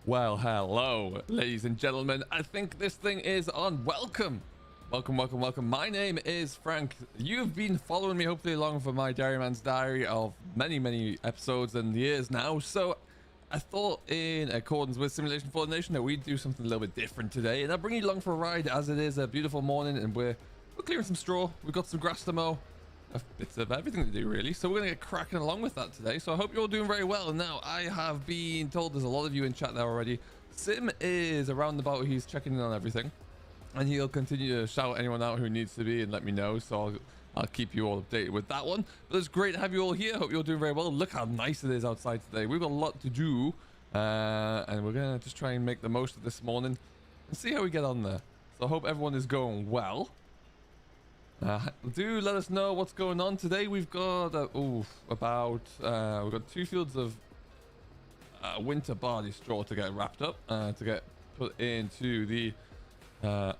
Well, hello, ladies and gentlemen. I think this thing is on. Welcome. Welcome. My name is Frank. You've been following me hopefully along for my Dairyman's Diary of many episodes and years now. So I thought, in accordance with Simulation for the Nation, that we'd do something a little bit different today. And I'll bring you along for a ride, as it is a beautiful morning and we're clearing some straw. We've got some grass to mow. Bits of everything to do, really. So we're going to get cracking along with that today. So I hope you're all doing very well. And now I have been told there's a lot of you in chat there already. Sim is around the boat. He's checking in on everything. And he'll continue to shout anyone out who needs to be and let me know. So I'll keep you all updated with that one. But it's great to have you all here. Hope you're doing very well. Look how nice it is outside today. We've got a lot to do. And we're going to just try and make the most of this morning and see how we get on there. So I hope everyone is going well. Do let us know what's going on today. We've got we've got 2 fields of winter barley straw to get wrapped up, to get put into the get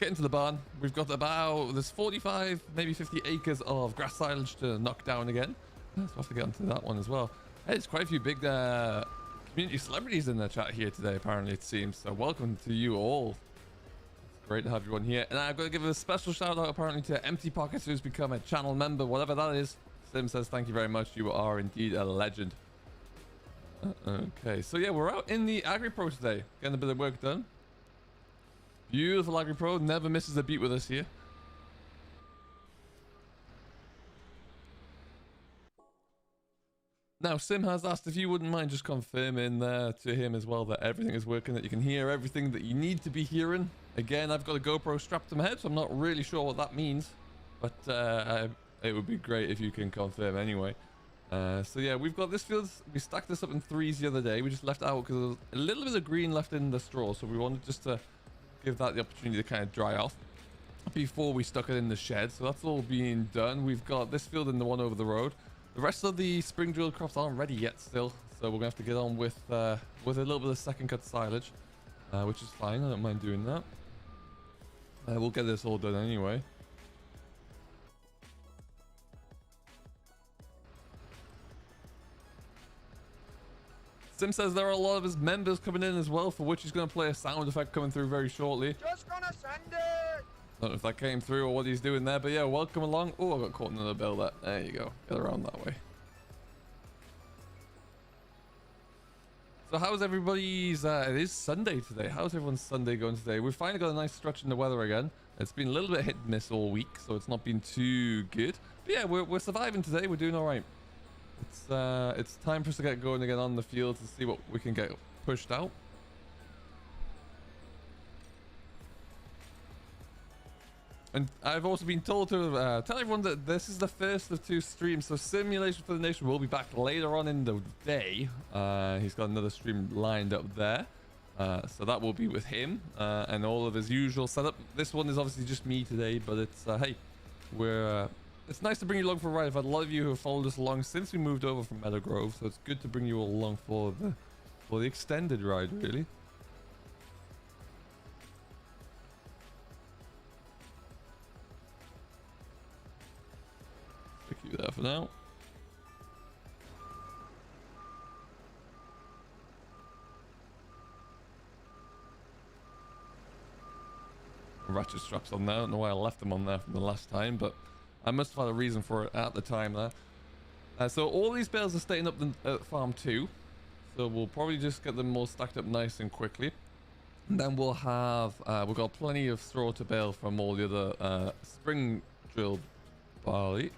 into the barn. We've got there's 45 maybe 50 acres of grass silage to knock down again. So we'll have to get onto that one as well. Hey, there's quite a few big community celebrities in the chat here today, apparently, it seems. So welcome to you all. Great to have you on here. And I've got to give a special shout out apparently to Empty Pockets, who's become a channel member, whatever that is. Sim says thank you very much. You are indeed a legend. Okay, so yeah, we're out in the Agri-Pro today, getting a bit of work done. Beautiful Agri-Pro, never misses a beat with us here. Now, Sim has asked if you wouldn't mind just confirming there to him as well that everything is working, that you can hear everything that you need to be hearing. Again, I've got a GoPro strapped to my head, so I'm not really sure what that means. But it would be great if you can confirm anyway. So yeah, we've got this field. We stacked this up in 3s the other day. We just left out because there was a little bit of green left in the straw. So we wanted just to give that the opportunity to kind of dry off before we stuck it in the shed. So that's all being done. We've got this field and the one over the road. The rest of the spring drill crops aren't ready yet still, so we're gonna have to get on with a little bit of second cut silage, which is fine. I don't mind doing that. We'll get this all done anyway. Sim says there are a lot of his members coming in as well, for which he's going to play a sound effect coming through very shortly. Just gonna send it. I don't know if that came through or what he's doing there, but yeah, welcome along. Oh, I got caught in another bell there. There you go. Get around that way. So how's everybody's... it is Sunday today. How's everyone's Sunday going today? We've finally got a nice stretch in the weather again. It's been a little bit hit and miss all week, so it's not been too good. But yeah, we're surviving today. We're doing all right. It's time for us to get going again on the field to see what we can get pushed out. And I've also been told to tell everyone that this is the first of 2 streams. So Simulation for the Nation will be back later on in the day. He's got another stream lined up there. So that will be with him and all of his usual setup. This one is obviously just me today, but it's, hey, it's nice to bring you along for a ride. I've had a lot of you who have followed us along since we moved over from Meadow Grove. So it's good to bring you all along for the extended ride, really. Stick you there for now. Ratchet straps on there. I don't know why I left them on there from the last time, but I must have had a reason for it at the time there. So all these bales are staying up at farm 2. So we'll probably just get them all stacked up nice and quickly. And then we'll have, we've got plenty of straw to bale from all the other spring drilled barley.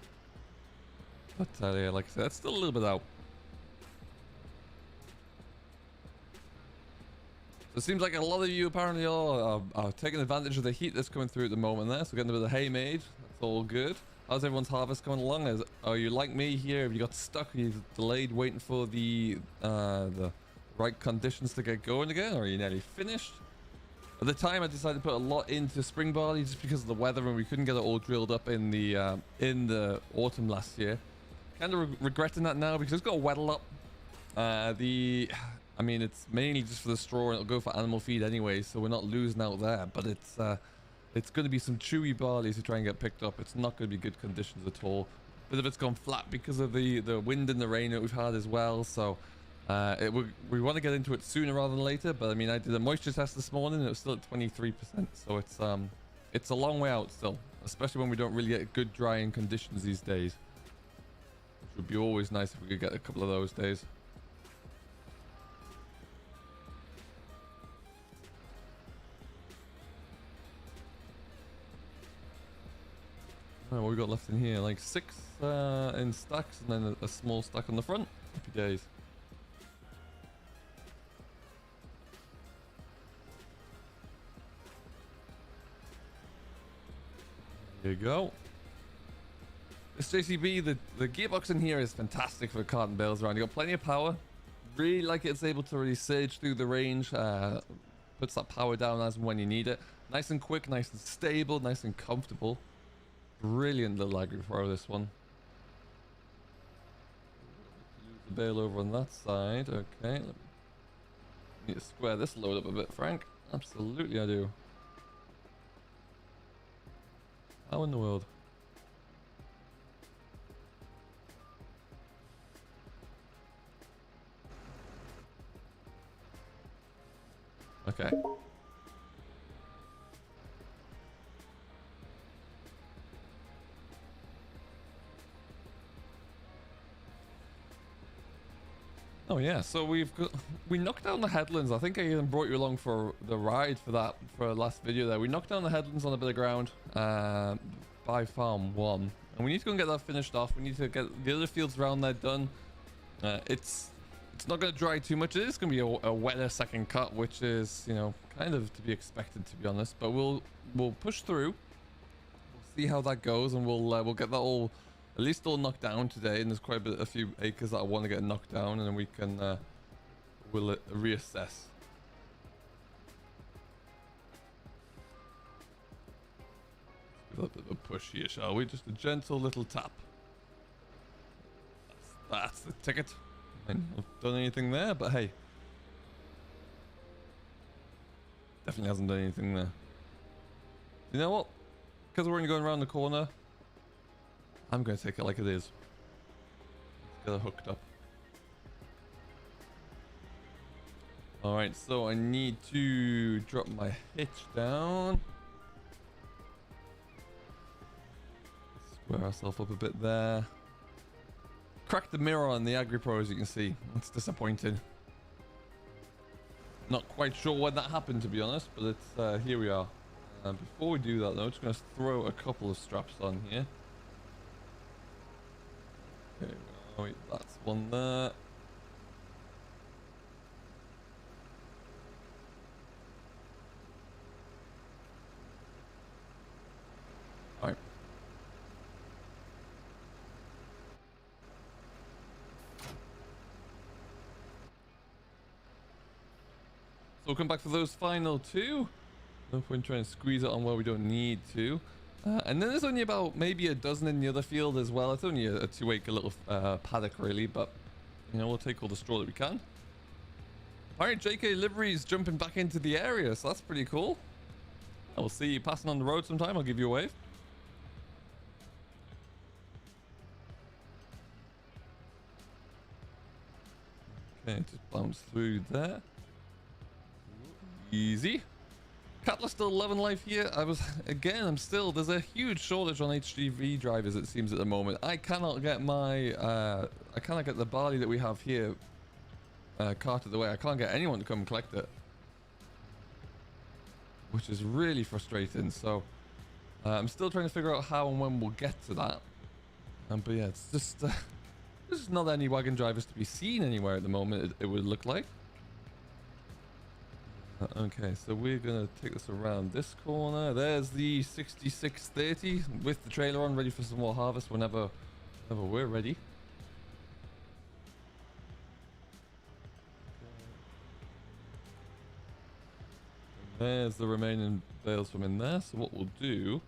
But yeah, like I said, it's still a little bit out. So it seems like a lot of you apparently are taking advantage of the heat that's coming through at the moment there. So getting a bit of hay made. That's all good. How's everyone's harvest coming along? Are you like me here? Have you got stuck? Are you delayed waiting for the right conditions to get going again? Or are you nearly finished? At the time, I decided to put a lot into spring barley just because of the weather, and we couldn't get it all drilled up in the autumn last year. Kind of regretting that now because it's got to wettle up. I mean, it's mainly just for the straw, and it'll go for animal feed anyway, so we're not losing out there. But it's going to be some chewy barley to try and get picked up. It's not going to be good conditions at all. Bit of it's gone flat because of the wind and the rain that we've had as well. So We want to get into it sooner rather than later, but I mean, I did a moisture test this morning and it was still at 23%, so it's a long way out still, especially when we don't really get good drying conditions these days, which would be always nice if we could get a couple of those days. Oh, what we got left in here? Like 6 in stacks and then a small stack on the front. Happy days. There you go. This JCB, the gearbox in here is fantastic for carting bales around. You got plenty of power. Really like it's able to really surge through the range. Puts that power down as and when you need it. Nice and quick, nice and stable, nice and comfortable. Brilliant little agri throw, this one. Lose the bale over on that side. Okay. Need to square this load up a bit, Frank. Absolutely I do. How in the world? Okay. Oh yeah, so we knocked down the headlands. I think I even brought you along for the ride for that last video there. We knocked down the headlands on a bit of ground by farm 1, and we need to go and get that finished off. We need to get the other fields around there done. It's not going to dry too much. It is going to be a wetter second cut, which is, you know, kind of to be expected, to be honest. But we'll push through. We'll see how that goes, and we'll get that all. At least all knocked down today, and there's quite a few acres that I want to get knocked down, and then we can we'll reassess. Let's give a little bit of a push here, shall we? Just a gentle little tap. That's the ticket. I haven't done anything there, but hey, definitely hasn't done anything there. You know what? Because we're only going around the corner, I'm going to take it like it is. Let's get it hooked up. Alright, so I need to drop my hitch down. Square ourselves up a bit there. Cracked the mirror on the AgriPro, as you can see. That's disappointing. Not quite sure when that happened, to be honest, but it's here we are. Before we do that though, I'm just going to throw a couple of straps on here. Okay, wait, that's one there. Alright. So we'll come back for those final 2. No point trying to squeeze it on where we don't need to. And then there's only about maybe a dozen in the other field as well. It's only a 2-acre little paddock really, but you know, we'll take all the straw that we can. Alright, JK Livery's jumping back into the area, so that's pretty cool. I will see you passing on the road sometime. I'll give you a wave. Okay, just bounce through there. Easy. Catler still 11 life here. There's a huge shortage on HGV drivers, it seems, at the moment. I cannot get I cannot get the barley that we have here carted away. I can't get anyone to come and collect it, which is really frustrating. So I'm still trying to figure out how and when we'll get to that. But yeah, it's just there's not any wagon drivers to be seen anywhere at the moment, it would look like. Okay, so we're gonna take this around this corner. There's the 6630 with the trailer on, ready for some more harvest whenever we're ready. And there's the remaining bales from in there. So what we'll do,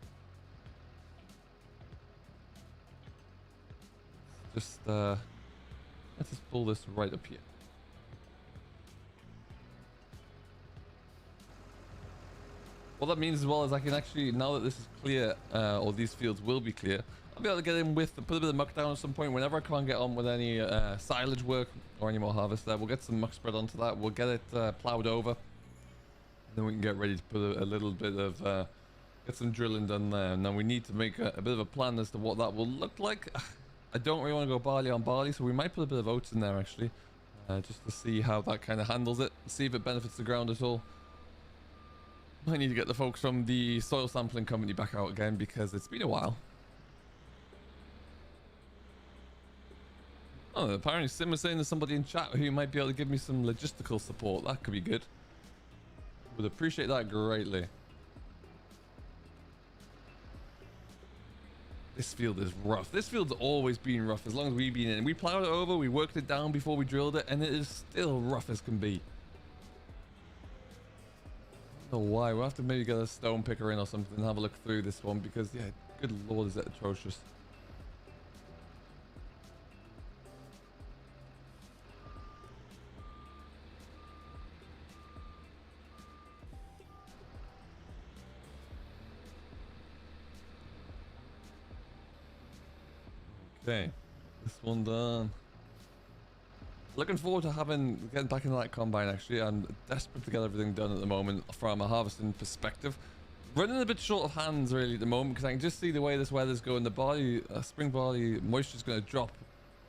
let's just pull this right up here. What that means as well is I can actually, now that this is clear, or these fields will be clear, I'll be able to get in with, put a bit of muck down at some point whenever I can't get on with any silage work or any more harvest there. We'll get some muck spread onto that. We'll get it plowed over. And then we can get ready to put a little bit of, get some drilling done there. Now we need to make a bit of a plan as to what that will look like. I don't really want to go barley on barley, so we might put a bit of oats in there actually. Just to see how that kind of handles it. See if it benefits the ground at all. I need to get the folks from the soil sampling company back out again because it's been a while. Oh, apparently Sim was saying there's somebody in chat who might be able to give me some logistical support. That could be good. Would appreciate that greatly. This field is rough. This field's always been rough as long as we've been in. We plowed it over, we worked it down before we drilled it, and it is still rough as can be. I don't know why. We'll have to maybe get a stone picker in or something and have a look through this one because, yeah, good lord, is it atrocious. Okay, this one done. Looking forward to getting back into that combine actually. I'm desperate to get everything done at the moment from a harvesting perspective. Running a bit short of hands really at the moment because I can just see the way this weather's going. The barley, spring barley moisture is going to drop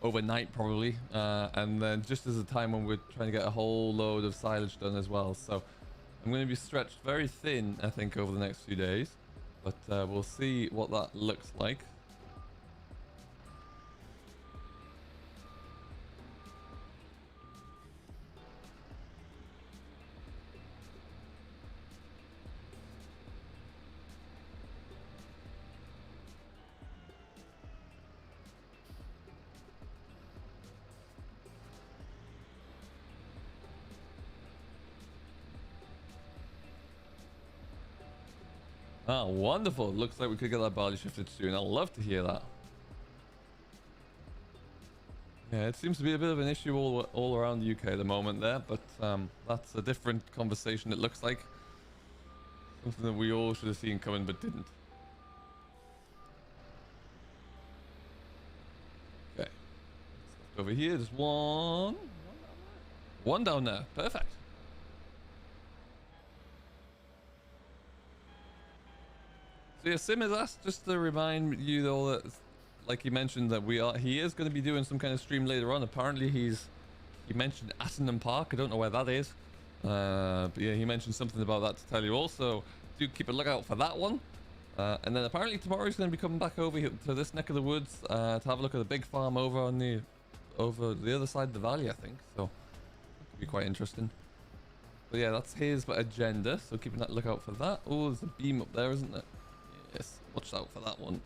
overnight probably. And then just as a time when we're trying to get a whole load of silage done as well. So I'm going to be stretched very thin I think over the next few days. But we'll see what that looks like. Ah, wonderful. Looks like we could get that barley shifted soon. I'd love to hear that. Yeah, it seems to be a bit of an issue all around the UK at the moment there, but that's a different conversation it looks like. Something that we all should have seen coming but didn't. Okay. Over here, there's one. One down there. Perfect. So yeah, Sim has asked just to remind you though that, like he mentioned, that he is going to be doing some kind of stream later on. Apparently he mentioned Attenham Park. I don't know where that is, but yeah, he mentioned something about that to tell you also. Do keep a lookout for that one. And then apparently tomorrow he's going to be coming back over here to this neck of the woods to have a look at the big farm over the other side of the valley, I think. So could be quite interesting. But yeah, that's his agenda. So keeping that lookout for that. Oh, there's a beam up there, isn't there? Yes, watch out for that one.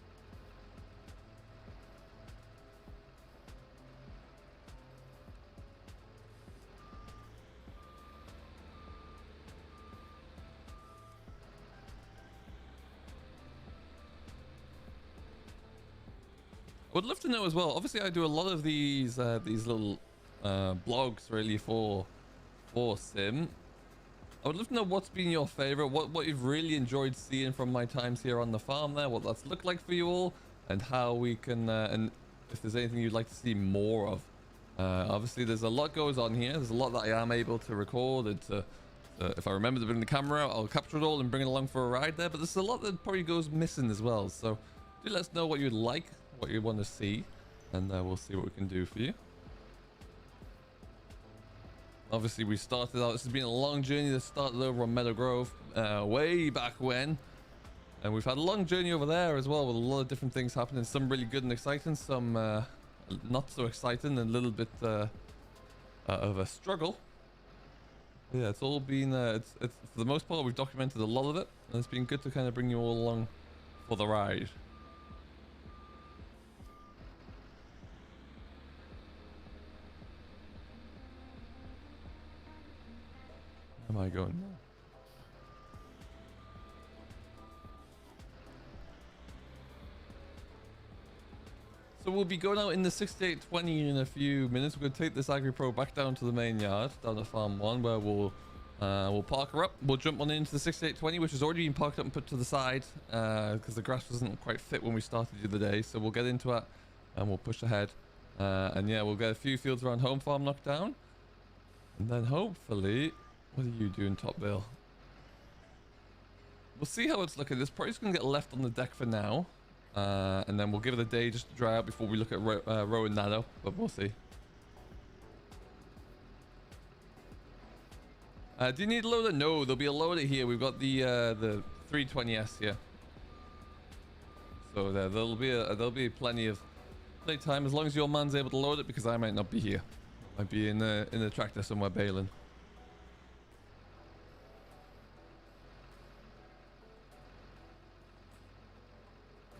I would love to know as well. Obviously, I do a lot of these little blogs really for Sim. I would love to know what's been your favorite, what you've really enjoyed seeing from my times here on the farm there, what that's looked like for you all, and how we can, and if there's anything you'd like to see more of. Obviously, there's a lot goes on here. There's a lot that I am able to record. And if I remember to bring the camera out, I'll capture it all and bring it along for a ride there. But there's a lot that probably goes missing as well. So do let us know what you'd like, what you want to see, and we'll see what we can do for you. Obviously, we started out, this has been a long journey that started over on Meadow Grove way back when. And we've had a long journey over there as well with a lot of different things happening. Some really good and exciting, some not so exciting, and a little bit of a struggle. Yeah, it's all been, it's for the most part, we've documented a lot of it. And it's been good to kind of bring you all along for the ride. Am I going now? So we'll be going out in the 6820 in a few minutes. We're going to take this Agri Pro back down to the main yard, down to Farm 1, where we'll We'll park her up. We'll jump on into the 6820, which has already been parked up and put to the side because the grass wasn't quite fit when we started the other day. So we'll get into it and we'll push ahead. And yeah, we'll get a few fields around home farm knocked down. And then hopefully, what are you doing, Top Bill? We'll see how it's looking. This probably just going to get left on the deck for now. And then we'll give it a day just to dry out before we look at Row and Nano. But we'll see. Do you need a loader? No, there'll be a loader here. We've got the 320S here. So there'll be plenty of time as long as your man's able to load it, because I might not be here. Might be in the tractor somewhere bailing.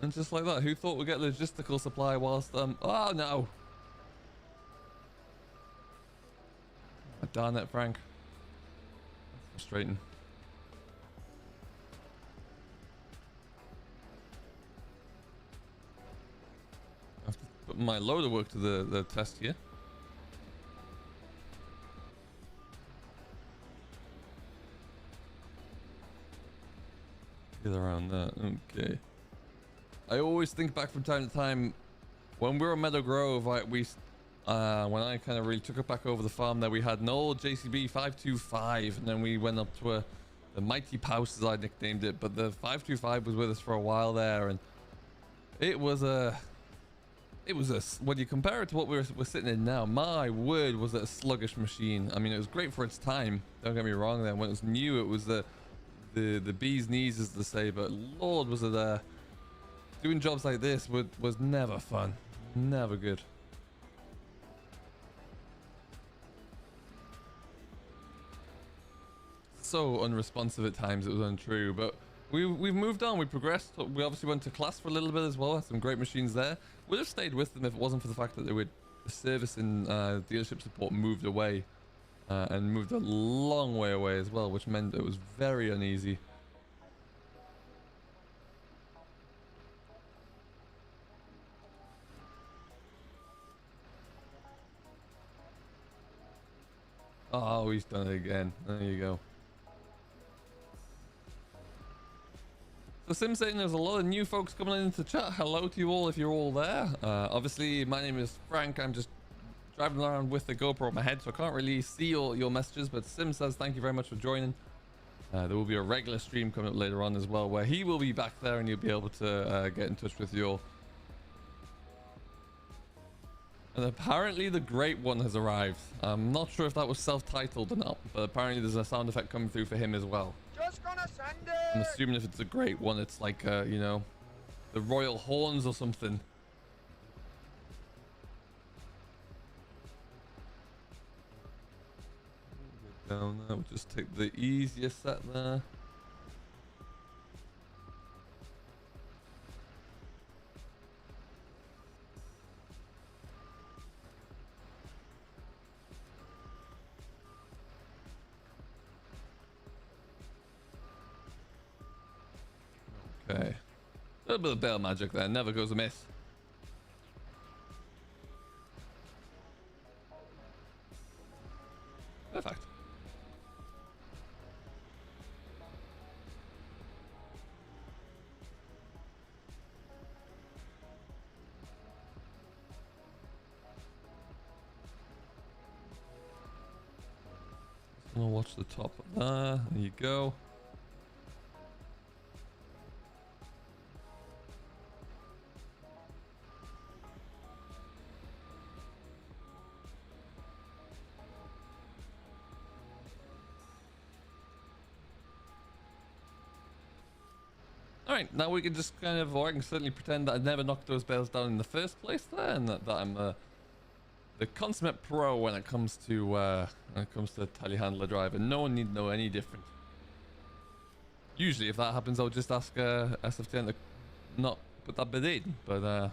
And just like that, who thought we'd get logistical supply whilst oh no! Oh, darn it, Frank. That's frustrating. I have to put my loader work to the test here. Get around that. Okay. I always think back from time to time when we were at Meadow Grove. When I kind of really took it back over the farm, there we had an old JCB 525, and then we went up to the Mighty Pouse, as I nicknamed it. But the 525 was with us for a while there, and it was when you compare it to what we're sitting in now, my word, was it a sluggish machine. I mean, it was great for its time, don't get me wrong. Then when it was new, it was the bee's knees, as they say. But Lord, was it doing jobs like this was never fun, never good. So unresponsive at times, it was untrue. But we've moved on, we progressed. We obviously went to class for a little bit as well. Had some great machines there. Would have stayed with them if it wasn't for the fact that the service and dealership support moved away, and moved a long way away as well, which meant it was very uneasy. Oh, he's done it again. There you go. So Sim saying there's a lot of new folks coming into chat. Hello to you all if you're all there. Obviously, my name is Frank. I'm just driving around with the GoPro on my head, so I can't really see all your messages. But Sim says thank you very much for joining. There will be a regular stream coming up later on as well, where he will be back there and you'll be able to get in touch with you all. And apparently the Great One has arrived. I'm not sure if that was self-titled or not, but apparently there's a sound effect coming through for him as well. Just gonna send it. I'm assuming if it's a Great One, it's like, you know, the Royal Horns or something. Down there, we'll just take the easiest set there. Okay. A little bit of bail magic there, never goes amiss. Perfect. Just gonna watch the top of there. There you go. Alright, now we can just kind of, or I can certainly pretend that I never knocked those bales down in the first place there, and that I'm the consummate pro when it comes to telehandler drive, and no one need know any different. Usually if that happens, I'll just ask SFTN to not put that bit in, but can't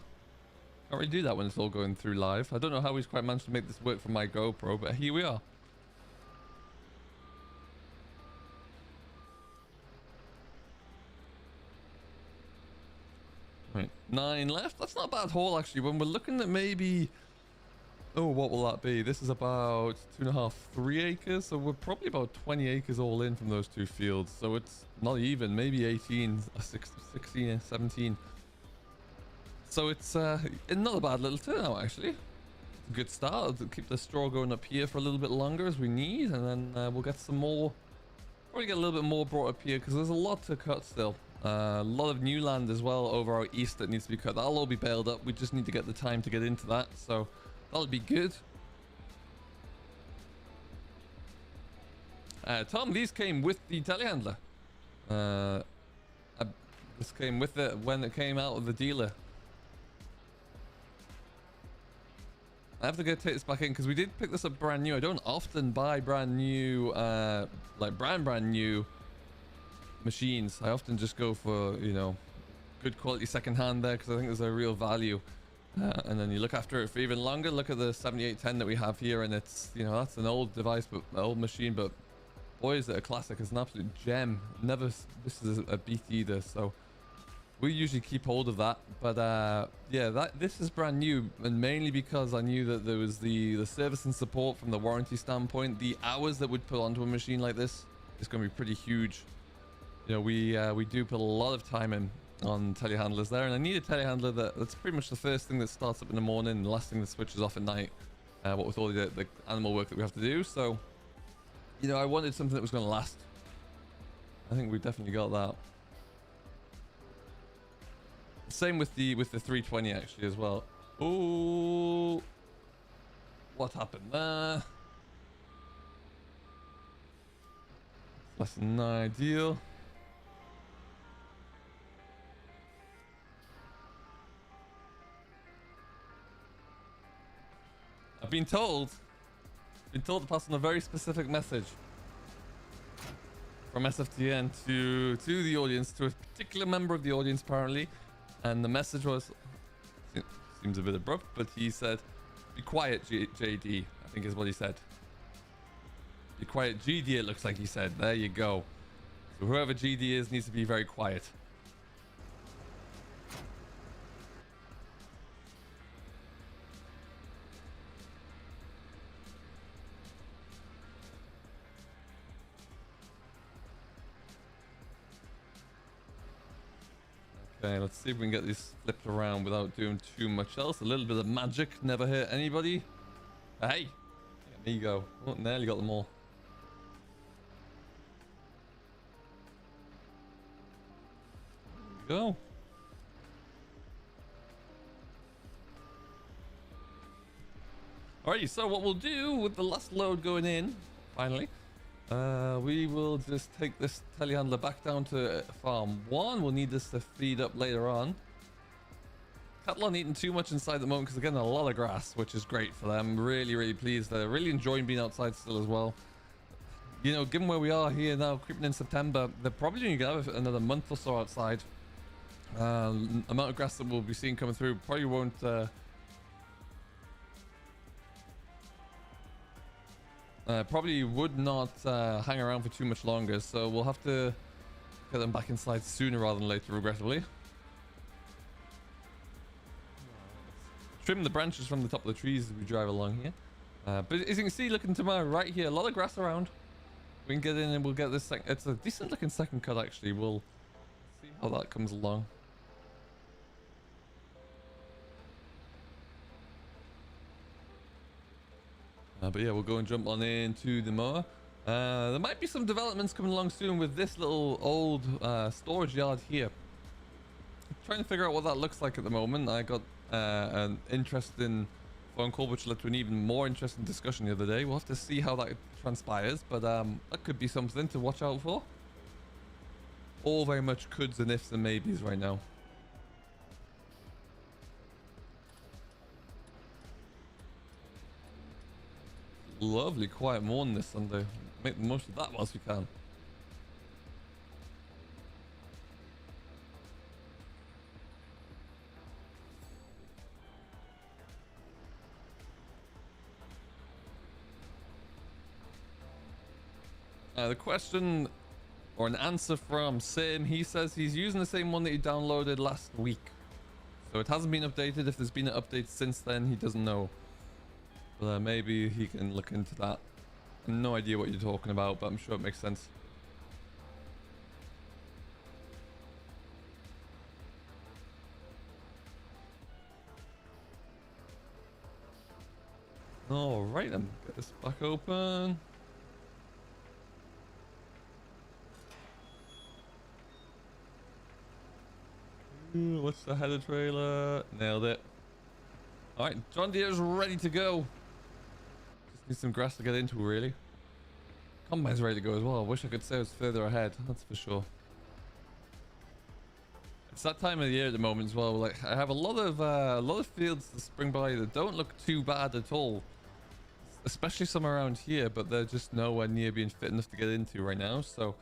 really do that when it's all going through live. I don't know how he's quite managed to make this work from my GoPro, but here we are. Right, 9 left. That's not a bad haul actually. When we're looking at maybe Oh, what will that be? This is about 2.5, 3 acres. So we're probably about 20 acres all in from those two fields. So it's not even, maybe 18, 16, 17. So it's not a bad little turnout, actually. It's a good start. I'll keep the straw going up here for a little bit longer as we need. And then we'll get some more, probably get a little bit more brought up here because there's a lot to cut still. A lot of new land as well over our east that needs to be cut. That'll all be baled up. We just need to get the time to get into that. So that'll be good. Tom, these came with the telehandler. This came with it when it came out of the dealer. I have to go take this back in because we did pick this up brand new. I don't often buy brand new, like brand new machines. I often just go for, you know, good quality second hand there because I think there's a real value. And then you look after it for even longer. Look at the 7810 that we have here, and it's, you know, that's an old device, but an old machine, but boy is it a classic. It's an absolute gem. Never misses a beat either. So we usually keep hold of that. But yeah, this is brand new, and mainly because I knew that there was the service and support from the warranty standpoint. The hours that we'd put onto a machine like this is going to be pretty huge. You know, we do put a lot of time in on telehandlers there, and I need a telehandler that's pretty much the first thing that starts up in the morning and the last thing that switches off at night, what with all the animal work that we have to do. So, you know, I wanted something that was going to last. I think we definitely got that. Same with the 320 actually as well. Oh, what happened there? Less than ideal. I've been told to pass on a very specific message from SFTN to the audience, to a particular member of the audience apparently, and the message was, seems a bit abrupt, but he said, "Be quiet, JD." I think is what he said. Be quiet, GD. It looks like he said. There you go. So whoever GD is needs to be very quiet. Okay, let's see if we can get these flipped around without doing too much else. A little bit of magic never hurt anybody. Hey, there you go. Oh, nearly got them all. There you go. Alrighty, so what we'll do with the last load going in, finally, we will just take this telehandler back down to farm 1. We'll need this to feed up later on. Cattle aren't eating too much inside at the moment because they're getting a lot of grass, which is great for them. Really, really pleased. They're really enjoying being outside still as well. You know, given where we are here now, creeping in September, they're probably going to have another month or so outside. Amount of grass that we'll be seeing coming through probably won't... probably would not hang around for too much longer, so we'll have to get them back inside sooner rather than later, regrettably. Trim the branches from the top of the trees as we drive along here. But as you can see, looking to my right here, a lot of grass around. We can get in and we'll get this second. It's a decent looking second cut actually. We'll see how that comes along. But yeah, we'll go and jump on into the mower. There might be some developments coming along soon with this little old storage yard here. I'm trying to figure out what that looks like at the moment. I got an interesting phone call which led to an even more interesting discussion the other day. We'll have to see how that transpires, but that could be something to watch out for. All very much coulds and ifs and maybes right now. Lovely quiet morning this Sunday. Make the most of that whilst we can. The question or an answer from Sim, he says he's using the same one that he downloaded last week. So it hasn't been updated. If there's been an update since then, he doesn't know. But maybe he can look into that. I have no idea what you're talking about, but I'm sure it makes sense. All right, then get this back open. Ooh, what's the header trailer? Nailed it. All right, John Deere's ready to go. Just need some grass to get into, really. Combine's ready to go as well. I wish I could say I was further ahead. That's for sure. It's that time of the year at the moment as well. Like I have a lot of fields to spring by that don't look too bad at all, especially some around here, but they're just nowhere near being fit enough to get into right now. So,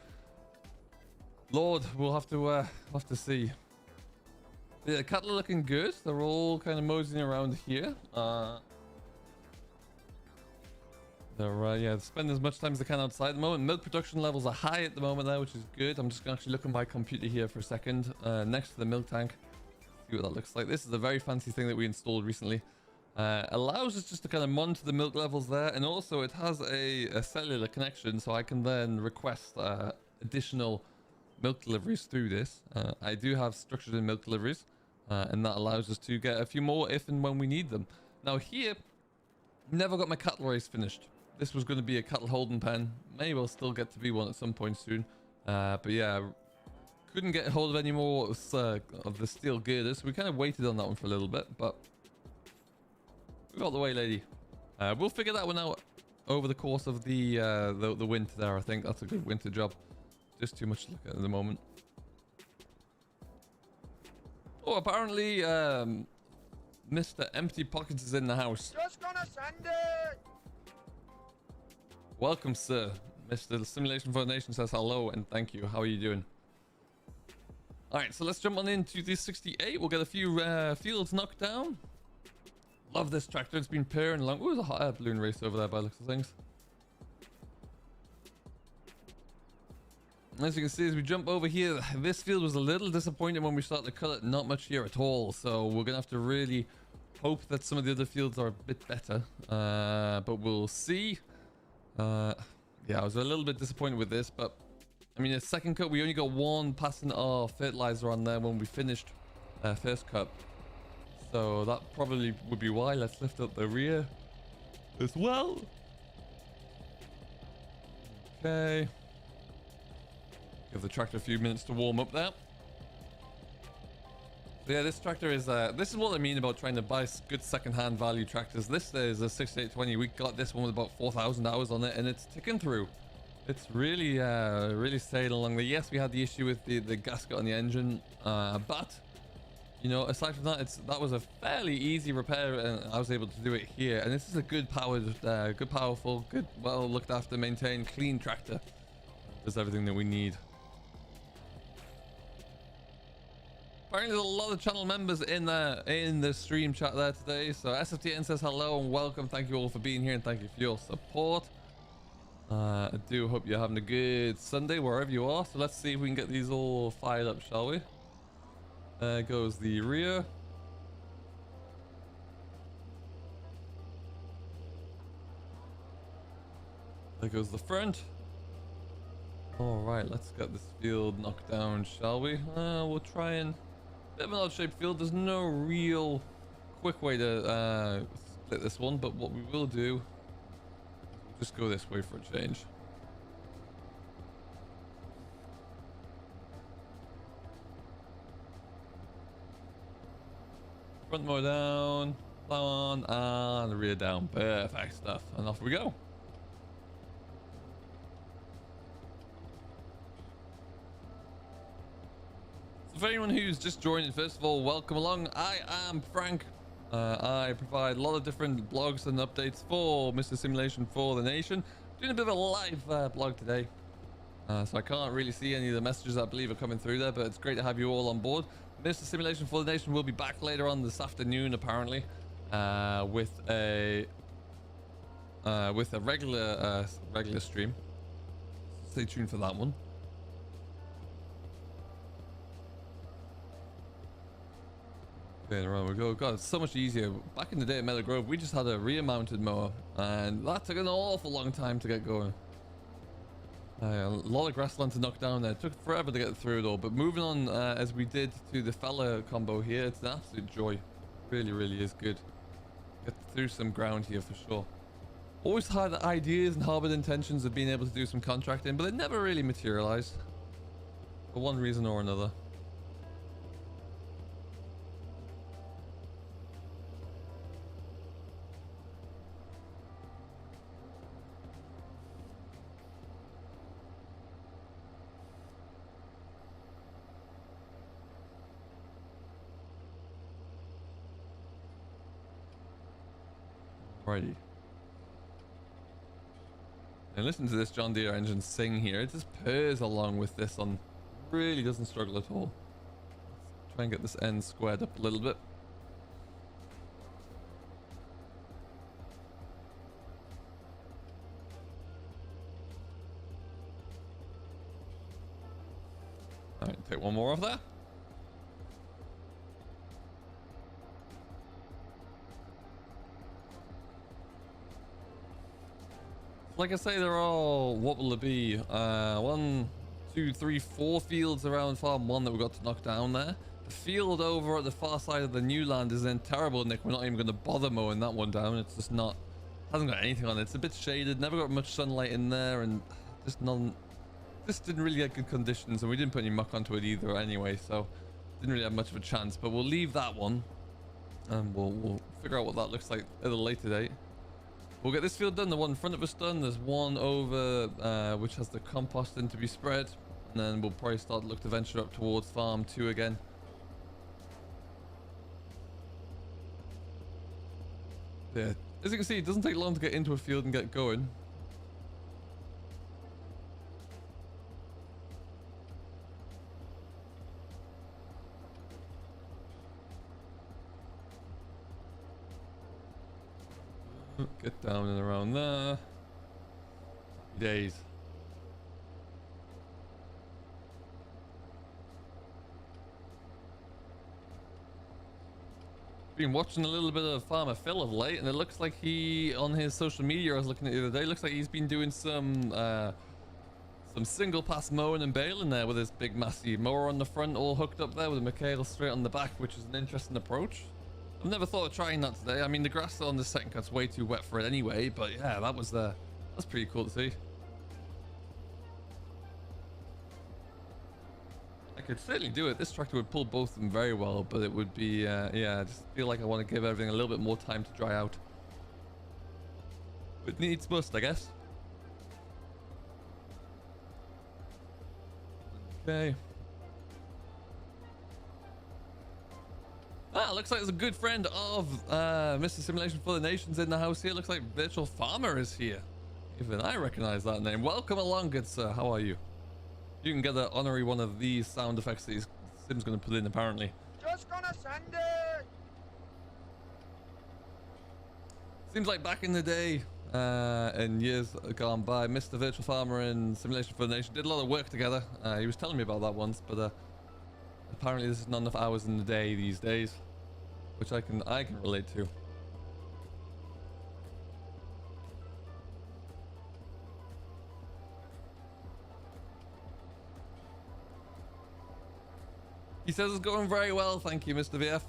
Lord, we'll have to see. The cattle are looking good. They're all kind of moseying around here. They're spending as much time as they can outside at the moment. Milk production levels are high at the moment there, which is good. I'm just gonna actually look at my computer here for a second, next to the milk tank. See what that looks like. This is a very fancy thing that we installed recently. Allows us just to kind of monitor the milk levels there, and also it has a cellular connection, so I can then request additional milk deliveries through this. I do have structured in milk deliveries, and that allows us to get a few more if and when we need them. Now here, never got my cattle race finished. This was going to be a cattle holding pen. Maybe we'll still get to be one at some point soon. But yeah, couldn't get hold of any more of the steel girders. We kind of waited on that one for a little bit, but we got the way, lady. We'll figure that one out over the course of the winter there. I think that's a good winter job. Just too much to look at the moment. Oh, apparently Mr. Empty Pockets is in the house. Just gonna send it. Welcome, sir. Mr. Simulation for the Nation says hello and thank you. How are you doing? All right, so let's jump on into the 68. We'll get a few fields knocked down. Love this tractor. It's been purring along. Ooh, there's a hot air balloon race over there by the looks of things. As you can see, as we jump over here, this field was a little disappointing when we started to cut it. Not much here at all. So we're going to have to really hope that some of the other fields are a bit better. But we'll see. Yeah, I was a little bit disappointed with this, but I mean, the second cut, we only got one passing our fertilizer on there when we finished first cut. So that probably would be why. Let's lift up the rear as well. Okay. Give the tractor a few minutes to warm up there. So yeah, this tractor is, this is what I mean about trying to buy good second-hand value tractors. This is a 6820. We got this one with about 4,000 hours on it, and it's ticking through. It's really, really staying along there. Yes, we had the issue with the gasket on the engine, but, you know, aside from that, that was a fairly easy repair, and I was able to do it here. And this is a good powered, good powerful, good, well looked after, maintained, clean tractor. Does everything that we need. Apparently there's a lot of channel members in the stream chat there today. So SFTN says hello and welcome. Thank you all for being here and thank you for your support. I do hope you're having a good Sunday wherever you are. So let's see if we can get these all fired up, shall we? There goes the rear. There goes the front. All right, let's get this field knocked down, shall we? We'll try and... Bit of an odd-shaped field. There's no real quick way to split this one, but what we will do, just go this way for a change. Front mower down, plow on, and the rear down. Perfect stuff. And off we go. For anyone who's just joining, first of all, welcome along. I am Frank. I provide a lot of different blogs and updates for Mr. Simulation for the Nation. Doing a bit of a live blog today. So I can't really see any of the messages I believe are coming through there, but it's great to have you all on board. Mr. Simulation for the Nation will be back later on this afternoon, apparently, with a regular stream. Stay tuned for that one. Okay, around we go. God, it's so much easier. Back in the day at Meadow Grove, we just had a rear-mounted mower, and that took an awful long time to get going. A lot of grassland to knock down there. It took forever to get through it all, but moving on as we did to the fella combo here, it's an absolute joy. Really, really is good. Get through some ground here for sure. Always had ideas and harbored intentions of being able to do some contracting, but it never really materialized for one reason or another. Alrighty. And listen to this John Deere engine sing here. It just purrs along with this one. Really doesn't struggle at all. Let's try and get this end squared up a little bit. Alright, take one more off there. Like I say, they're all, what will it be? 1, 2, 3, 4 fields around farm 1 that we got to knock down there. The field over at the far side of the new land is in terrible nick. We're not even going to bother mowing that one down. It's just not, hasn't got anything on it. It's a bit shaded, never got much sunlight in there, and just didn't really get good conditions, and we didn't put any muck onto it either anyway, so didn't really have much of a chance. But we'll leave that one, and we'll figure out what that looks like at a later date. We'll get this field done, the one in front of us done. There's one over which has the composting to be spread, and then we'll probably start to look to venture up towards farm 2 again. Yeah, as you can see, it doesn't take long to get into a field and get going. Get down and around there. Happy days. Been watching a little bit of Farmer Phil of late, and it looks like he, on his social media, I was looking at the other day, looks like he's been doing some single pass mowing and baling there with his big massive mower on the front, all hooked up there with a McHale straight on the back, which is an interesting approach. I've never thought of trying that today. I mean, the grass on the second cut's way too wet for it anyway, but yeah, that's pretty cool to see. I could certainly do it. This tractor would pull both of them very well, but it would be, yeah, I just feel like I want to give everything a little bit more time to dry out. But needs must, I guess. Okay. Ah, looks like there's a good friend of Mr. Simulation for the Nations in the house here. Looks like Virtual Farmer is here. Even I recognize that name. Welcome along, good sir. How are you? You can get an honorary one of these sound effects that Sim's going to put in, apparently. Just gonna send it. Seems like back in the day, in years gone by, Mr. Virtual Farmer and Simulation for the Nation did a lot of work together. He was telling me about that once, but apparently there's not enough hours in the day these days, which I can relate to. He says it's going very well, thank you, Mr. VF.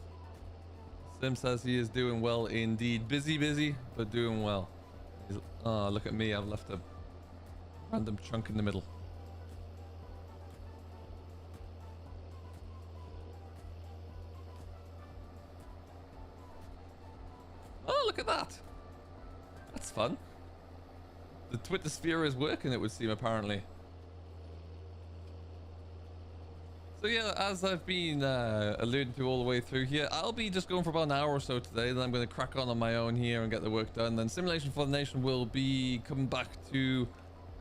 Sim says he is doing well indeed. Busy, but doing well. Oh, look at me, I've left a random chunk in the middle. Oh, look at that. That's fun. The Twitter sphere is working, it would seem, apparently. So yeah, as I've been alluding to all the way through here, I'll be just going for about an hour or so today. Then I'm going to crack on my own here and get the work done. Then Simulation for the Nation will be coming back to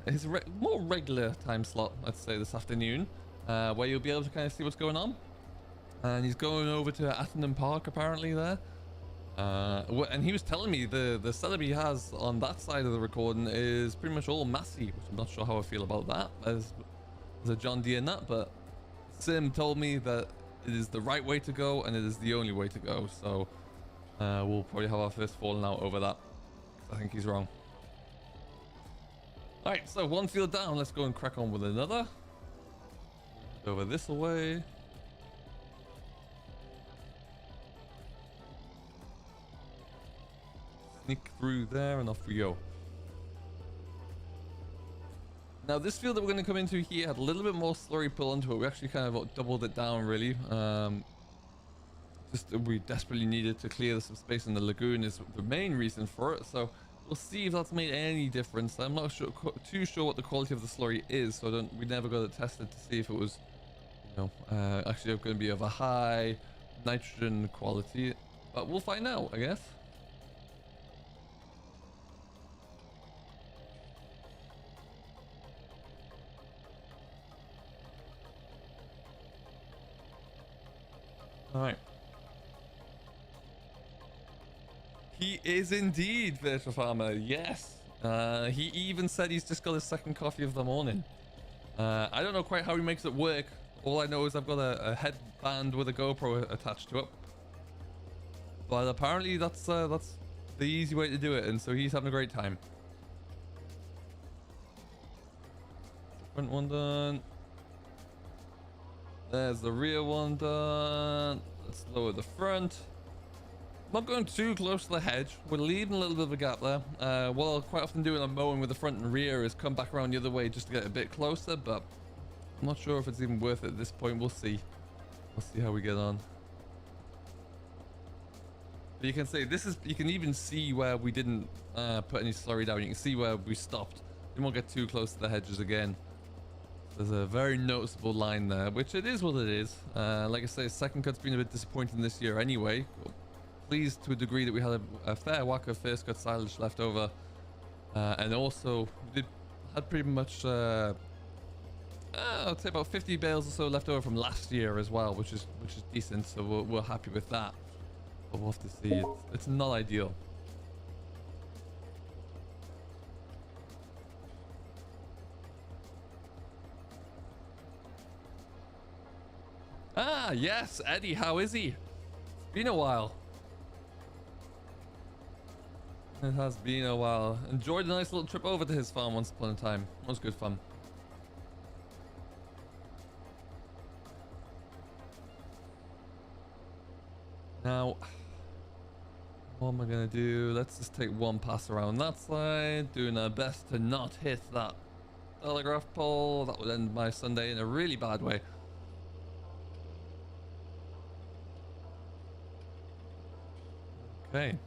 his more regular time slot, let's say this afternoon, where you'll be able to kind of see what's going on. And he's going over to Athenham Park apparently there. And he was telling me the setup he has on that side of the recording is pretty much all Massey, which I'm not sure how I feel about that as a John Deere nut, but Sim told me that It is the right way to go, and it is the only way to go. So we'll probably have our first falling out over that. I think he's wrong. All right, so one field down. Let's go and crack on with another. Over this way. Sneak through there, and off we go. Now, this field that we're going to come into here had a little bit more slurry pull onto it. We actually kind of doubled it down, really. Just we desperately needed to clear some space in the lagoon is the main reason for it. So we'll see if that's made any difference. I'm not too sure what the quality of the slurry is, so we never got it tested to see if it was, you know, actually going to be of a high nitrogen quality. But we'll find out, I guess. All right. He is indeed virtual farmer. Yes. He even said he's just got his second coffee of the morning. I don't know quite how he makes it work. All I know is I've got a headband with a GoPro attached to it. But apparently that's the easy way to do it, and so he's having a great time. Front one done. There's the rear one done. Let's lower the front. Not going too close to the hedge. We're leaving a little bit of a gap there. What I'll quite often do when I'm mowing with the front and rear is come back around the other way just to get a bit closer, but I'm not sure if it's even worth it at this point. We'll see. We'll see how we get on. But you can say this is, you can even see where we didn't put any slurry down. You can see where we stopped. We won't get too close to the hedges again. There's a very noticeable line there, which it is what it is. Like I say, second cut's been a bit disappointing this year anyway. Pleased to a degree that we had a fair whack of first cut silage left over. And also, we had pretty much, I'd say about 50 bales or so left over from last year as well, which is decent. So we're happy with that. But we'll have to see. It's not ideal. Ah, yes, Eddie, how is he? It's been a while. It has been a while. Enjoyed a nice little trip over to his farm once upon a time. It was good fun. Now, what am I going to do? Let's just take one pass around that side. Doing our best to not hit that telegraph pole. That would end my Sunday in a really bad way. Okay.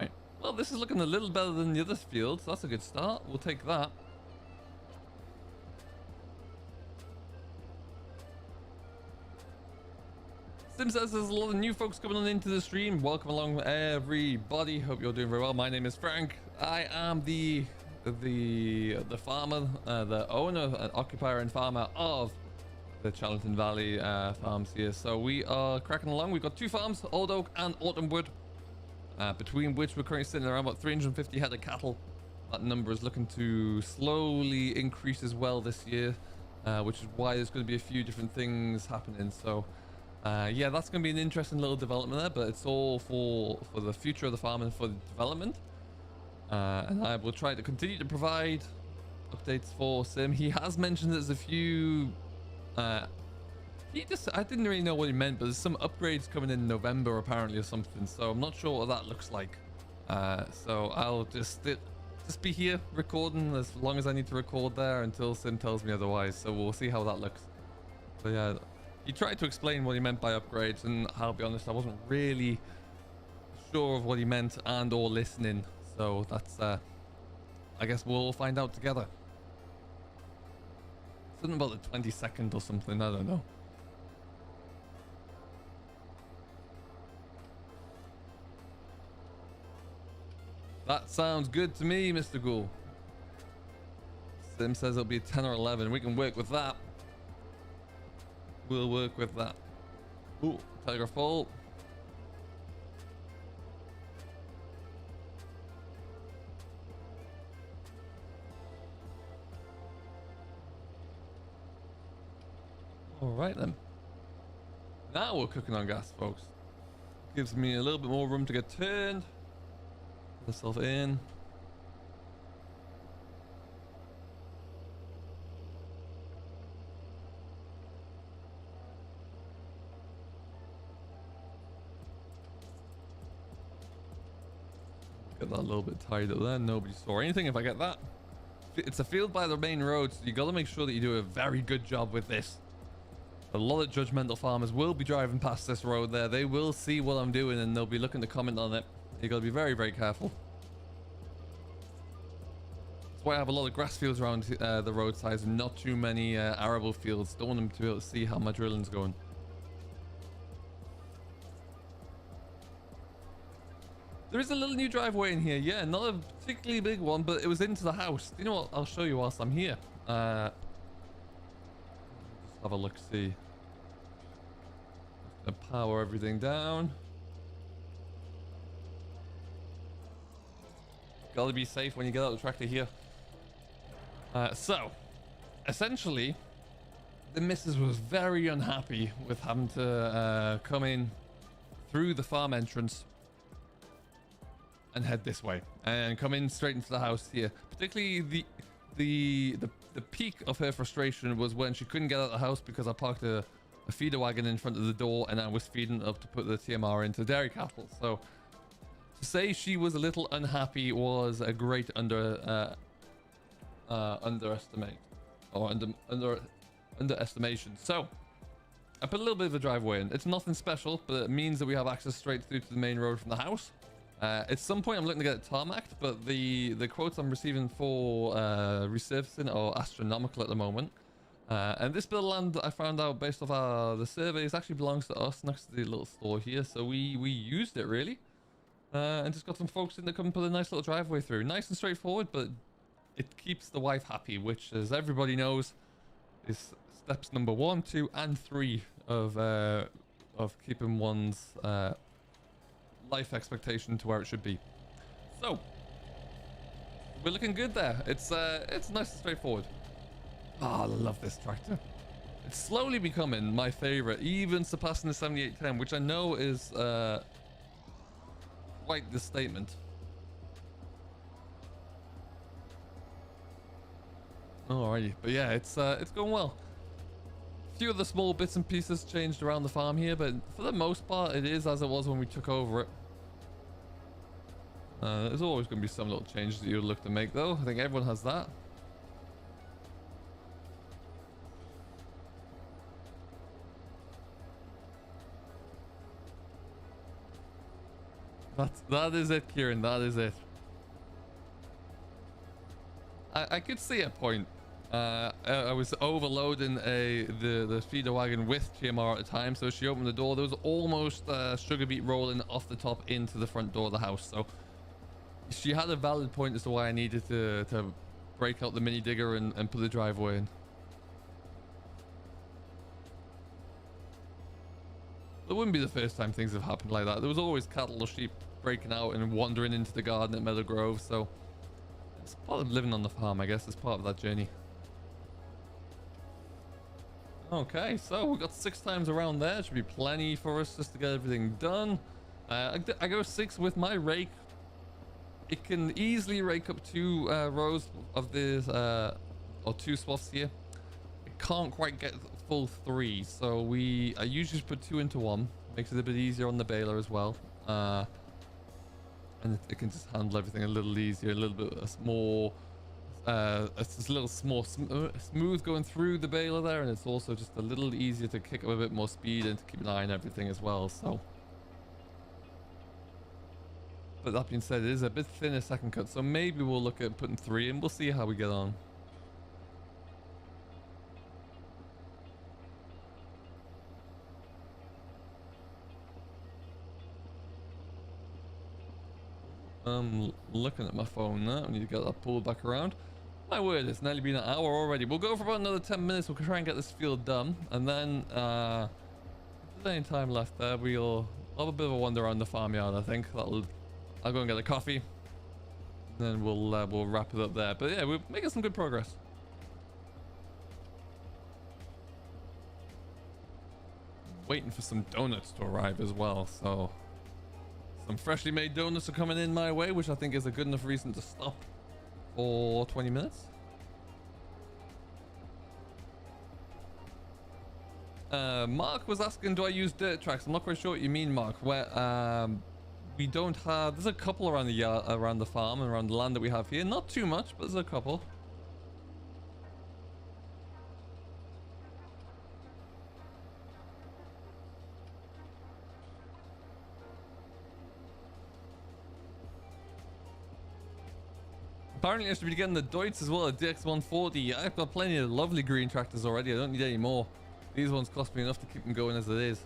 Right. Well, this is looking a little better than the other fields. So that's a good start. We'll take that. Sim says there's a lot of new folks coming on into the stream. Welcome along, everybody. Hope you're doing very well. My name is Frank. I am the farmer, the owner, occupier, and farmer of the Chellington Valley farms here. So we are cracking along. We've got two farms, Old Oak and Autumnwood, between which we're currently sitting around about 350 head of cattle. That number is looking to slowly increase as well this year, which is why there's going to be a few different things happening. So yeah, that's going to be an interesting little development there, but it's all for the future of the farm and for the development. And I will try to continue to provide updates for Sim. He has mentioned there's a few I didn't really know what he meant, but there's some upgrades coming in November apparently or something, so I'm not sure what that looks like. So I'll just be here recording as long as I need to record there until Sim tells me otherwise, so we'll see how that looks. So yeah, he tried to explain what he meant by upgrades, and I'll be honest, I wasn't really sure of what he meant and or listening, so that's I guess we'll find out together. Something about the 22nd or something, I don't know. That sounds good to me, Mr. Ghoul. Sim says it'll be 10 or 11. We can work with that. We'll work with that. Ooh, telegraph pole. All right then. Now we're cooking on gas, folks. Gives me a little bit more room to get turned. Put myself in. Get that a little bit tied up there. Nobody saw anything if I get that. It's a field by the main road, so you got to make sure that you do a very good job with this. A lot of judgmental farmers will be driving past this road there. They will see what I'm doing and they'll be looking to comment on it. You got to be very, very careful. That's why I have a lot of grass fields around the roadsides and not too many arable fields. Don't want them to be able to see how my drilling's going. There is a little new driveway in here. Yeah, not a particularly big one, but it was into the house. You know what? I'll show you whilst I'm here. Just have a look-see. Just gonna power everything down. Gotta be safe when you get out of the tractor here. So, essentially, the missus was very unhappy with having to come in through the farm entrance and head this way and come in straight into the house here. Particularly the peak of her frustration was when she couldn't get out of the house because I parked a feeder wagon in front of the door and I was feeding it up to put the TMR into dairy cattle. So to say she was a little unhappy was a great underestimate or underestimation. So I put a little bit of a driveway in. It's nothing special, but it means that we have access straight through to the main road from the house. At some point I'm looking to get it tarmacked, but the quotes I'm receiving for resurfacing are astronomical at the moment. And this bit of land I found out based off the surveys actually belongs to us next to the little store here, so we used it really. And just got some folks in to come and put a nice little driveway through. Nice and straightforward, but it keeps the wife happy, which, as everybody knows, is steps number 1, 2, and 3 of keeping one's life expectation to where it should be. So we're looking good there. It's nice and straightforward. Oh, I love this tractor. It's slowly becoming my favorite, even surpassing the 7810, which I know is quite the statement. Alrighty, but yeah, it's going well. A few of the small bits and pieces changed around the farm here, but for the most part it is as it was when we took over it. There's always going to be some little changes that you would look to make, though. I think everyone has that. That is it, Kieran. That is it. I could see a point. I was overloading the feeder wagon with TMR at the time, so she opened the door. There was almost sugar beet rolling off the top into the front door of the house. So she had a valid point as to why I needed to break out the mini digger and put the driveway in. It wouldn't be the first time things have happened like that. There was always cattle or sheep breaking out and wandering into the garden at Meadow Grove, so it's part of living on the farm, I guess. It's part of that journey. Okay, so we've got 6 times around there. Should be plenty for us just to get everything done. I go 6 with my rake. It can easily rake up 2 rows of this, or 2 swaths here. It can't quite get full 3, so I usually just put 2 into 1. Makes it a bit easier on the baler as well. And it can just handle everything a little easier, a little bit more, it's a little more smooth going through the baler there, and it's also just a little easier to kick up a bit more speed and to keep an eye on everything as well. So, but that being said, it is a bit thinner second cut, so maybe we'll look at putting 3 in. We'll see how we get on. I'm looking at my phone now. I need to get that pulled back around. My word, it's nearly been an hour already. We'll go for about another 10 minutes. We'll try and get this field done, and then if there's any time left there, we'll have a bit of a wander around the farmyard. I think I'll go and get a coffee, and then we'll wrap it up there. But yeah, we're making some good progress. waiting for some donuts to arrive as well. So some freshly made donuts are coming in my way, which I think is a good enough reason to stop for 20 minutes. Mark was asking, do I use dirt tracks? I'm not quite sure what you mean, Mark. Where we don't have, there's a couple around the yard, around the farm and around the land that we have here. Not too much, but there's a couple. Apparently I should be getting the Deutz as well, a DX140. I've got plenty of lovely green tractors already. I don't need any more. These ones cost me enough to keep them going as it is.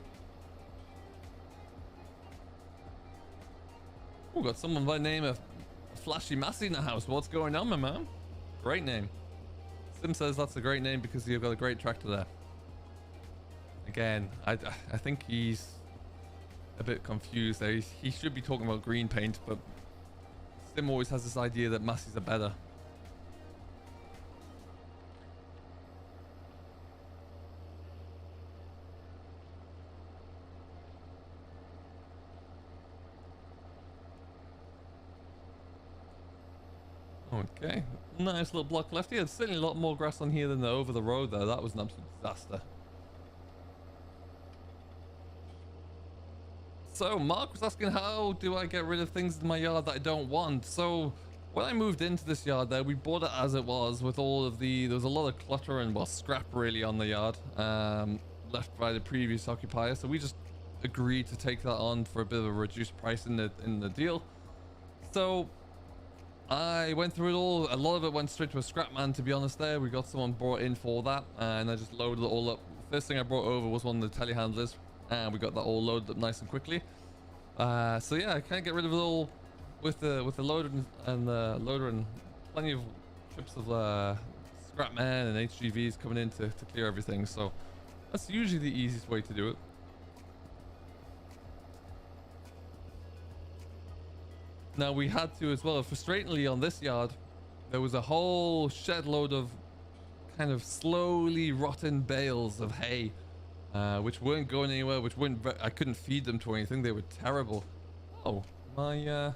Oh, got someone by the name of Flashy Massey in the house. What's going on, my man? Great name. Sim says that's a great name because you've got a great tractor there. Again, I think he's a bit confused there. He should be talking about green paint, but Sim always has this idea that Massey's are better. Okay, nice little block left here. There's certainly a lot more grass on here than over the road there. That was an absolute disaster. So Mark was asking, how do I get rid of things in my yard that I don't want? So when I moved into this yard there, we bought it as it was with all of there was a lot of clutter and, well, scrap really on the yard left by the previous occupier. So we just agreed to take that on for a bit of a reduced price in the deal. So I went through it all. A lot of it went straight to a scrap man, to be honest there. We got someone brought in for that, and I just loaded it all up. First thing I brought over was one of the telehandlers, and we got that all loaded up nice and quickly. So yeah, I can't get rid of it all with the loader and the loader and plenty of trips of scrap man and HGVs coming in to clear everything. So that's usually the easiest way to do it. Now we had to as well, frustratingly on this yard, there was a whole shed load of kind of slowly rotten bales of hay, which weren't going anywhere, which weren't, I couldn't feed them to anything. They were terrible. Oh, my,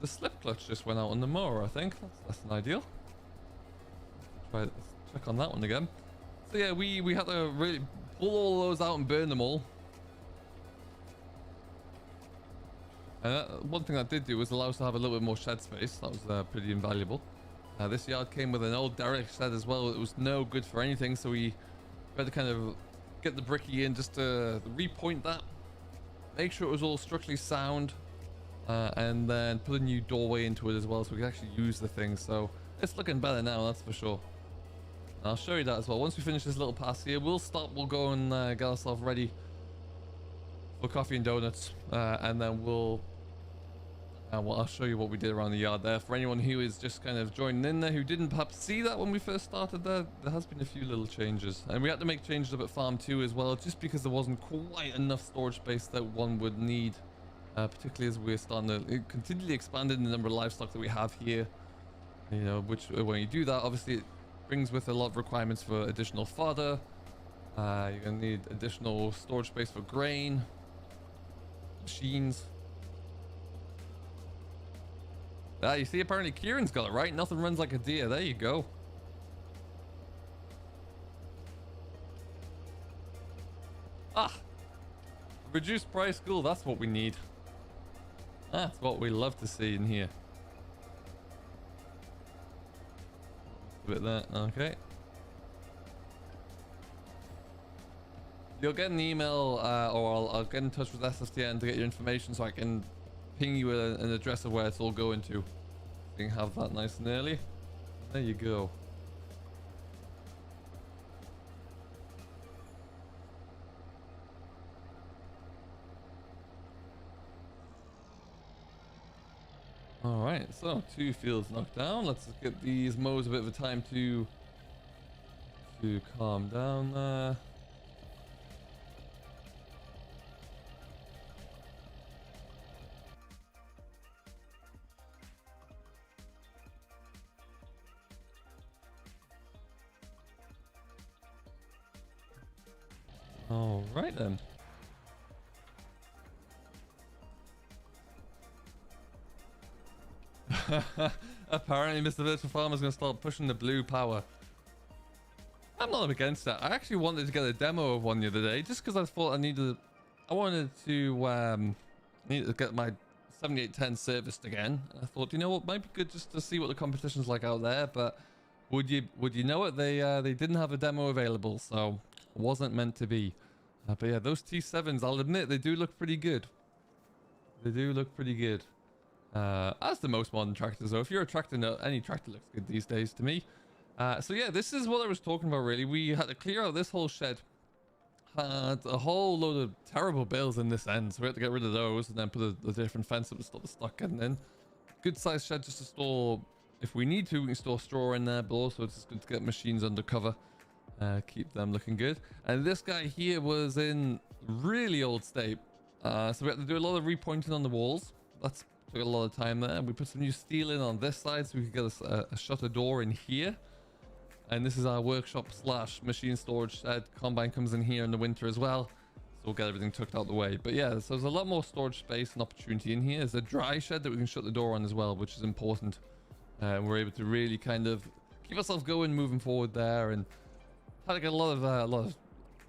the slip clutch just went out on the mower, I think. That's an ideal. Let's check on that one again. So yeah, we had to really pull all those out and burn them all. One thing that did do was allow us to have a little bit more shed space. That was pretty invaluable. This yard came with an old derrick shed as well. It was no good for anything, so we had to kind of get the bricky in just to repoint that, make sure it was all structurally sound, and then put a new doorway into it as well so we could actually use the thing. So it's looking better now, that's for sure. And I'll show you that as well. Once we finish this little pass here, we'll stop, we'll go and get ourselves ready for coffee and donuts, and then I'll show you what we did around the yard there. For anyone who is just kind of joining in there, who didn't perhaps see that when we first started there has been a few little changes. And we had to make changes up at farm 2 as well, just because there wasn't quite enough storage space that one would need, particularly as we're starting to continually expand in the number of livestock that we have here. You know, which when you do that, obviously it brings with a lot of requirements for additional fodder. You're going to need additional storage space for grain, machines. You see, apparently Kieran's got it right. Nothing runs like a deer. There you go. Reduced price school. That's what we need. That's what we love to see in here. A bit there. Okay. You'll get an email, or I'll get in touch with SFTN to get your information so I can ping you an address of where it's all going to. So you can have that nice and early. There you go. All right, so 2 fields knocked down. Let's get these mows a bit of a time to calm down there. All right then. Apparently, Mr. Virtual Farmer is going to start pushing the blue power. I'm not against that. I actually wanted to get a demo of one the other day, just because I thought I wanted to get my 7810 serviced again. And I thought, you know what, might be good just to see what the competition's like out there. But would you know it? They didn't have a demo available, so it wasn't meant to be. But yeah, those T7s, I'll admit, they do look pretty good. They do look pretty good. As the most modern tractors, though. If you're a tractor, any tractor looks good these days to me. So yeah, this is what I was talking about, really. We had to clear out this whole shed. Had a whole load of terrible bales in this end, so we had to get rid of those and then put a different fence up to stop the stock getting in. Good sized shed just to store, if we need to, we can store straw in there, but also it's just good to get machines under cover. Keep them looking good. And this guy here was in really old state. So we had to do a lot of repointing on the walls. That's took a lot of time there. We put some new steel in on this side so we could get a shutter door in here. And this is our workshop slash machine storage shed. Combine comes in here in the winter as well, so we'll get everything tucked out the way. But yeah, so there's a lot more storage space and opportunity in here. There's a dry shed that we can shut the door on as well, which is important. We're able to really kind of keep ourselves going moving forward there, and had to get a lot of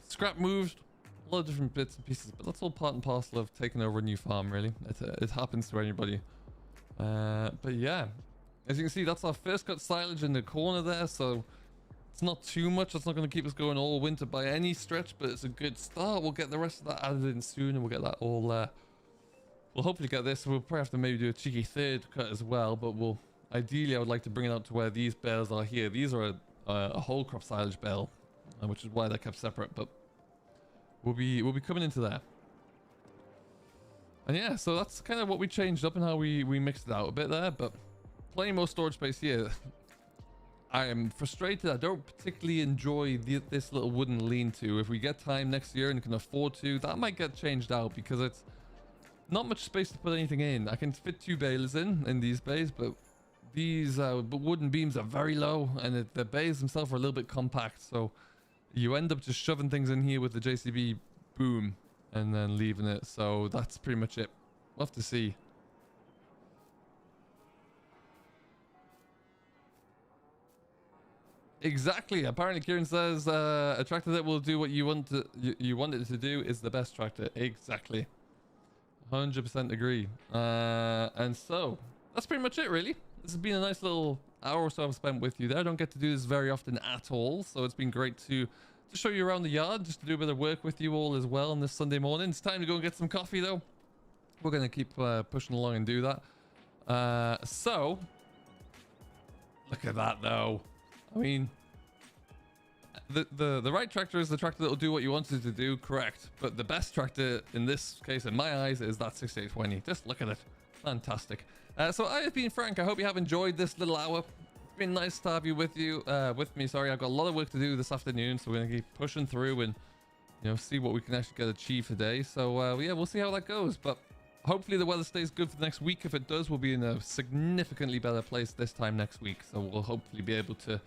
scrap moved, a lot of different bits and pieces, but that's all part and parcel of taking over a new farm, really. It happens to anybody. But yeah, as you can see, that's our first cut silage in the corner there, so it's not too much. That's not going to keep us going all winter by any stretch, but it's a good start. We'll get the rest of that added in soon, and we'll get that all we'll hopefully get this. We'll probably have to maybe do a cheeky third cut as well, but ideally I would like to bring it out to where these bales are here. These are a whole crop silage bale, which is why they're kept separate, but we'll be coming into there. And yeah, so that's kind of what we changed up and how we mixed it out a bit there, but plenty more storage space here. I am frustrated. I don't particularly enjoy this little wooden lean-to. If we get time next year and can afford to, that might get changed out, because it's not much space to put anything in. I can fit 2 bales in these bays, but these wooden beams are very low, and the bays themselves are a little bit compact, so you end up just shoving things in here with the JCB boom and then leaving it. So that's pretty much it. We'll have to see. Exactly. Apparently Kieran says a tractor that will do what you want it to do is the best tractor. Exactly. 100% agree. And so that's pretty much it, really. This has been a nice little hour or so I've spent with you there. I don't get to do this very often at all, so it's been great to show you around the yard, just to do a bit of work with you all as well on this Sunday morning. It's time to go and get some coffee, though. We're going to keep pushing along and do that. So look at that, though. I mean, the right tractor is the tractor that will do what you want it to do, correct? But the best tractor in this case, in my eyes, is that 6820. Just look at it. Fantastic. So I have been Frank. I hope you have enjoyed this little hour. It's been nice to have you with me. Sorry, I've got a lot of work to do this afternoon, so we're gonna keep pushing through and see what we can actually get achieved today. So yeah, we'll see how that goes. But hopefully the weather stays good for the next week. If it does, we'll be in a significantly better place this time next week. So we'll hopefully be able to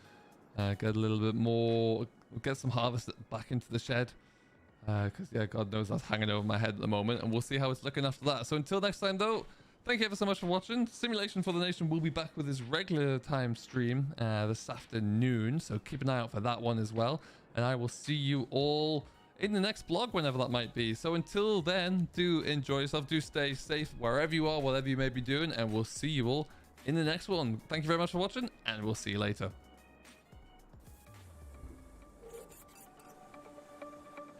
get a little bit more, get some harvest back into the shed. Because yeah, God knows that's hanging over my head at the moment, and we'll see how it's looking after that. So until next time, though, thank you ever so much for watching. Simulation for the Nation will be back with his regular time stream this afternoon, so keep an eye out for that one as well. And I will see you all in the next vlog, whenever that might be. So until then, do enjoy yourself, do stay safe wherever you are, whatever you may be doing, and we'll see you all in the next one. Thank you very much for watching, and we'll see you later.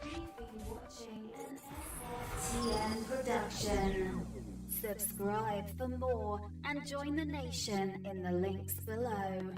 You've been watching an SFTN production. Subscribe for more and join the nation in the links below.